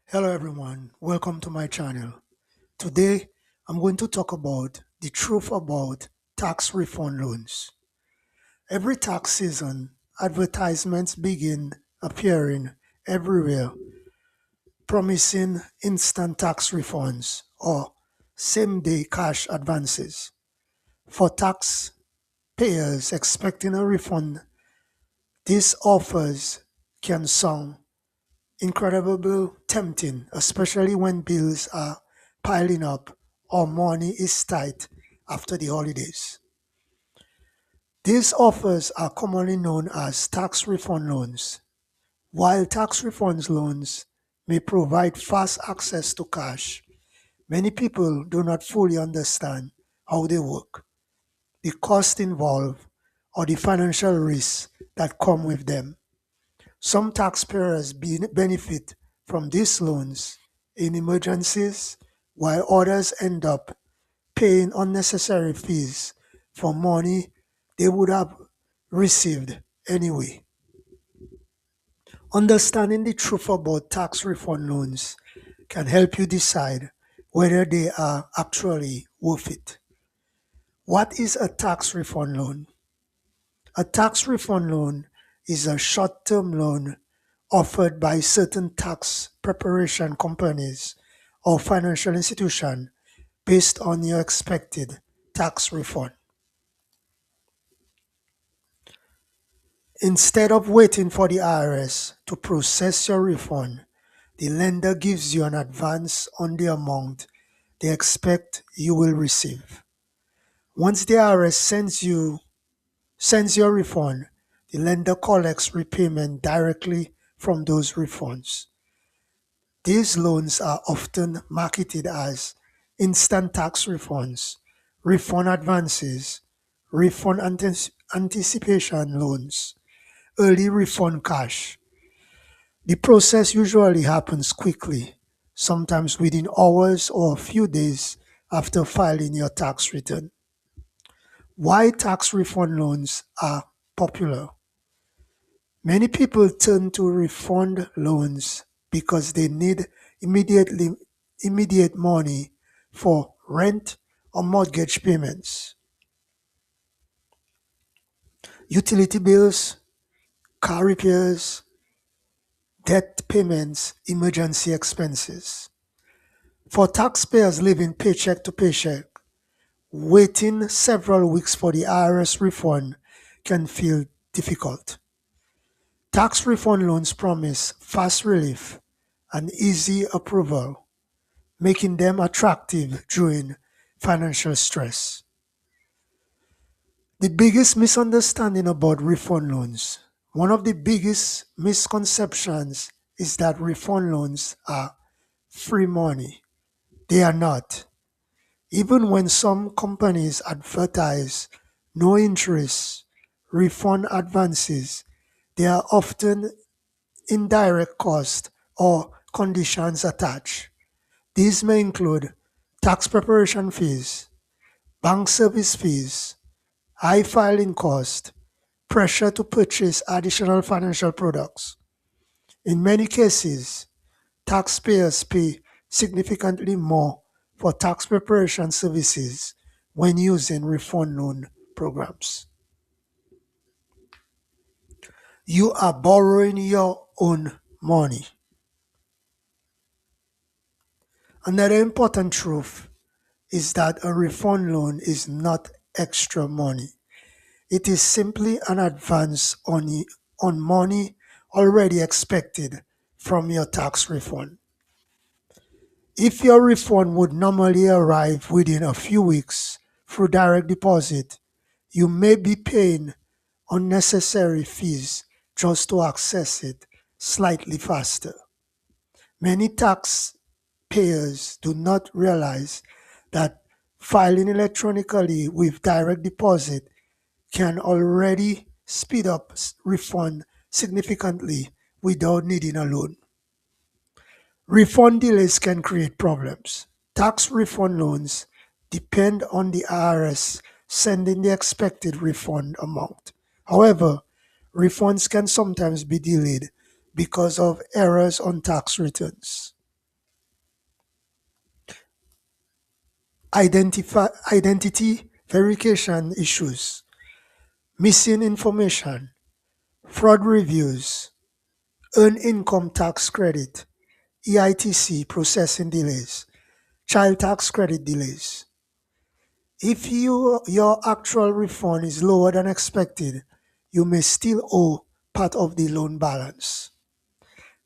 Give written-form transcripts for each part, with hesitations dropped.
Hello everyone, welcome to my channel. Today I'm going to talk about the truth about tax refund loans. Every tax season, advertisements begin appearing everywhere promising instant tax refunds or same-day cash advances. For tax payers expecting a refund, these offers can sound incredibly tempting, especially when bills are piling up or money is tight after the holidays. These offers are commonly known as tax refund loans. While tax refund loans may provide fast access to cash, many people do not fully understand how they work, the cost involved, or the financial risks that come with them. Some taxpayers benefit from these loans in emergencies, while others end up paying unnecessary fees for money they would have received anyway. Understanding the truth about tax refund loans can help you decide whether they are actually worth it. What is a tax refund loan? A tax refund loan is a short term loan offered by certain tax preparation companies or financial institutions based on your expected tax refund. Instead of waiting for the IRS to process your refund, the lender gives you an advance on the amount they expect you will receive. Once the IRS sends your refund, the lender collects repayment directly from those refunds. These loans are often marketed as instant tax refunds, refund advances, anticipation loans, early refund cash. The process usually happens quickly, sometimes within hours or a few days after filing your tax return. Why tax refund loans are popular? Many people turn to refund loans because they need immediately immediate money for rent or mortgage payments, utility bills, car repairs, debt payments, emergency expenses. For taxpayers living paycheck to paycheck, waiting several weeks for the IRS refund can feel difficult. Tax refund loans promise fast relief and easy approval, making them attractive during financial stress. The biggest misunderstanding about refund loans. One of the biggest misconceptions is that refund loans are free money. They are not. Even when some companies advertise no interest, refund advances, there are often indirect costs or conditions attached. These may include tax preparation fees, bank service fees, high filing cost, pressure to purchase additional financial products. In many cases, taxpayers pay significantly more for tax preparation services when using refund loan programs. You are borrowing your own money. Another important truth is that a refund loan is not extra money. It is simply an advance on money already expected from your tax refund. If your refund would normally arrive within a few weeks through direct deposit, you may be paying unnecessary fees just to access it slightly faster. Many taxpayers do not realize that filing electronically with direct deposit can already speed up refund significantly without needing a loan. Refund delays can create problems. Tax refund loans depend on the IRS sending the expected refund amount. However, refunds can sometimes be delayed because of errors on tax returns. identity verification issues, missing information, fraud reviews, earned income tax credit, EITC processing delays, child tax credit delays. If your actual refund is lower than expected, you may still owe part of the loan balance.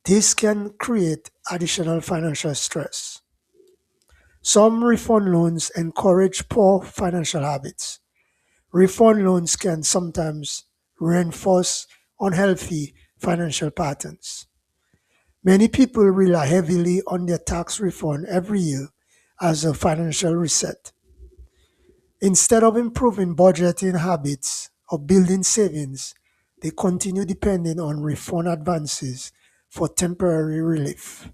This can create additional financial stress. Some refund loans encourage poor financial habits. Refund loans can sometimes reinforce unhealthy financial patterns. Many people rely heavily on their tax refund every year as a financial reset. Instead of improving budgeting habits or building savings, they continue depending on refund advances for temporary relief.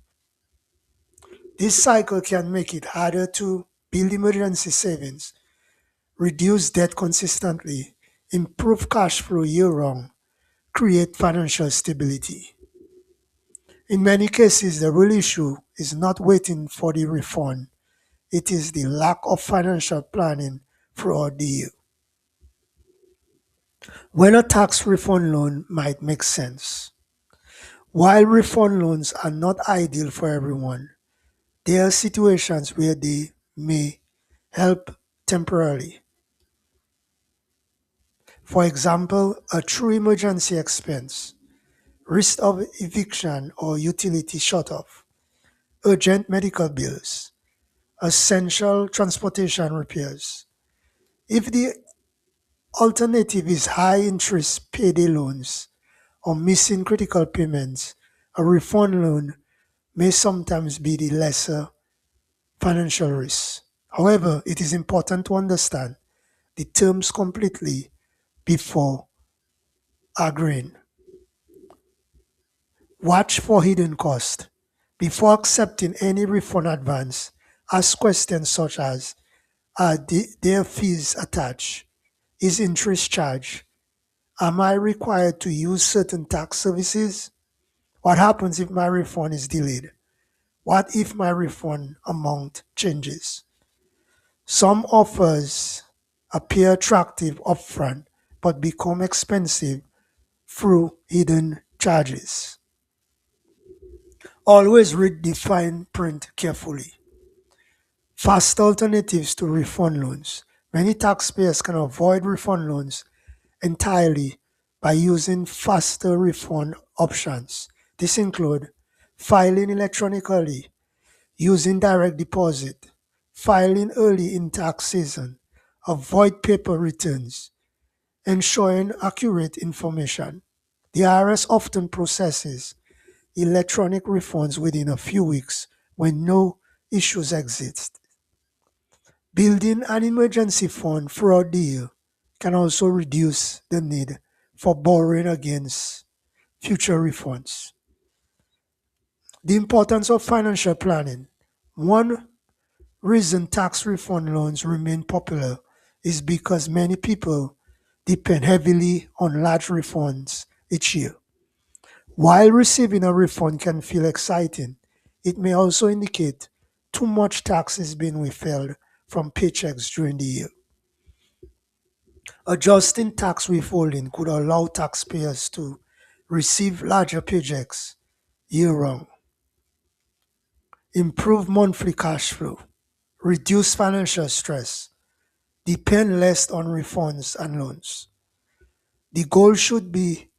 This cycle can make it harder to build emergency savings, reduce debt consistently, improve cash flow year round, create financial stability. In many cases, the real issue is not waiting for the refund, it is the lack of financial planning throughout the year. When a tax refund loan might make sense. While refund loans are not ideal for everyone, there are situations where they may help temporarily. For example, a true emergency expense, risk of eviction or utility shutoff, urgent medical bills, essential transportation repairs. If the alternative is high interest payday loans or missing critical payments, a refund loan may sometimes be the lesser financial risk. However, it is important to understand the terms completely before agreeing. Watch for hidden cost. Before accepting any refund advance, ask questions such as, are there fees attached? Is interest charged? Am I required to use certain tax services? What happens if my refund is delayed? What if my refund amount changes? Some offers appear attractive upfront but become expensive through hidden charges. Always read the fine print carefully. Fast alternatives to refund loans. Many taxpayers can avoid refund loans entirely by using faster refund options. This include filing electronically, using direct deposit, filing early in tax season, avoid paper returns, ensuring accurate information. The IRS often processes electronic refunds within a few weeks when no issues exist. Building an emergency fund throughout the year can also reduce the need for borrowing against future refunds. The importance of financial planning. One reason tax refund loans remain popular is because many people depend heavily on large refunds each year. While receiving a refund can feel exciting, it may also indicate too much tax is being withheld from paychecks during the year. Adjusting tax withholding could allow taxpayers to receive larger paychecks year round, improve monthly cash flow, reduce financial stress, depend less on refunds and loans. The goal should be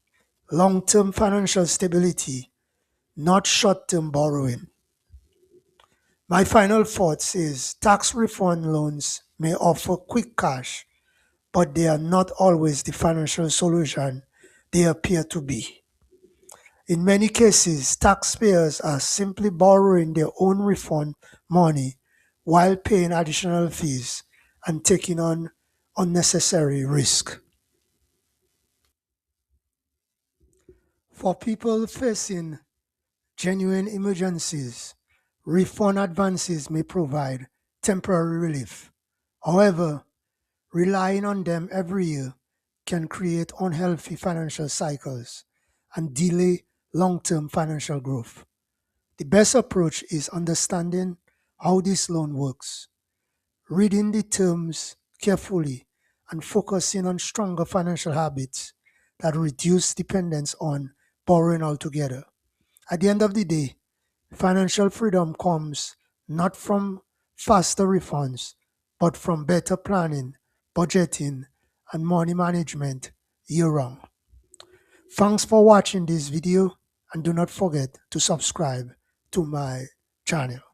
long term financial stability, not short term borrowing. My final thoughts is tax refund loans may offer quick cash, but they are not always the financial solution they appear to be. In many cases, taxpayers are simply borrowing their own refund money while paying additional fees and taking on unnecessary risk. For people facing genuine emergencies, refund advances may provide temporary relief. However, relying on them every year can create unhealthy financial cycles and delay long term financial growth. The best approach is understanding how this loan works, reading the terms carefully and focusing on stronger financial habits that reduce dependence on borrowing altogether. At the end of the day, financial freedom comes not from faster refunds, but from better planning, budgeting, and money management year round. Thanks for watching this video and do not forget to subscribe to my channel.